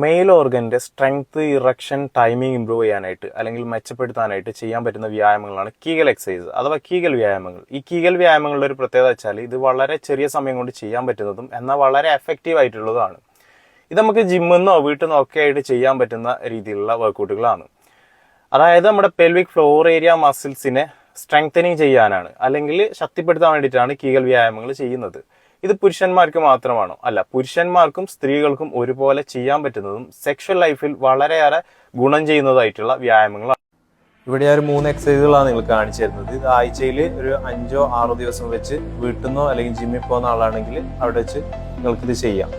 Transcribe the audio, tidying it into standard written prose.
Mail ഓർഗന്റെ strength, erection, timing improve ചെയ്യാനായിട്ട് അല്ലെങ്കിൽ മെച്ചപ്പെടുത്താനായിട്ട് ചെയ്യാൻ പറ്റുന്ന വ്യായാമങ്ങളാണ് കീഗൽ എക്സസൈസ് അഥവാ കീഗൽ വ്യായാമങ്ങൾ. ഈ കീഗൽ വ്യായാമങ്ങളുടെ ഒരു പ്രത്യേകത വെച്ചാൽ ഇത് വളരെ ചെറിയ സമയം കൊണ്ട് ചെയ്യാൻ പറ്റുന്നതും എന്നാൽ വളരെ എഫക്റ്റീവ് ആയിട്ടുള്ളതാണ്. ഇത് നമുക്ക് ജിമ്മിൽ നിന്നോ വീട്ടിൽ നിന്നോ ഒക്കെ ആയിട്ട് ചെയ്യാൻ പറ്റുന്ന രീതിയിലുള്ള വർക്കൗട്ടുകളാണ്. അതായത് നമ്മുടെ പെൽവിക് ഫ്ലോർ ഏരിയ മസിൽസിനെ സ്ട്രെങ്തനിങ് ചെയ്യാനാണ് അല്ലെങ്കിൽ ശക്തിപ്പെടുത്താൻ വേണ്ടിയിട്ടാണ് കീഗൽ വ്യായാമങ്ങൾ ചെയ്യുന്നത്. ഇത് പുരുഷന്മാർക്ക് മാത്രമാണോ? അല്ല, പുരുഷന്മാർക്കും സ്ത്രീകൾക്കും ഒരുപോലെ ചെയ്യാൻ പറ്റുന്നതും സെക്ഷൽ ലൈഫിൽ വളരെയേറെ ഗുണം ചെയ്യുന്നതായിട്ടുള്ള വ്യായാമങ്ങളാണ്. ഇവിടെ ഒരു 3 എക്സസൈസുകളാണ് നിങ്ങൾ കാണിച്ചു തരുന്നത്. ഇത് ആഴ്ചയിൽ ഒരു 5-6 ദിവസം വെച്ച് വീട്ടിൽ നിന്നോ അല്ലെങ്കിൽ ജിമ്മിൽ പോകുന്ന ആളാണെങ്കിൽ അവിടെ വെച്ച് നിങ്ങൾക്കിത് ചെയ്യാം.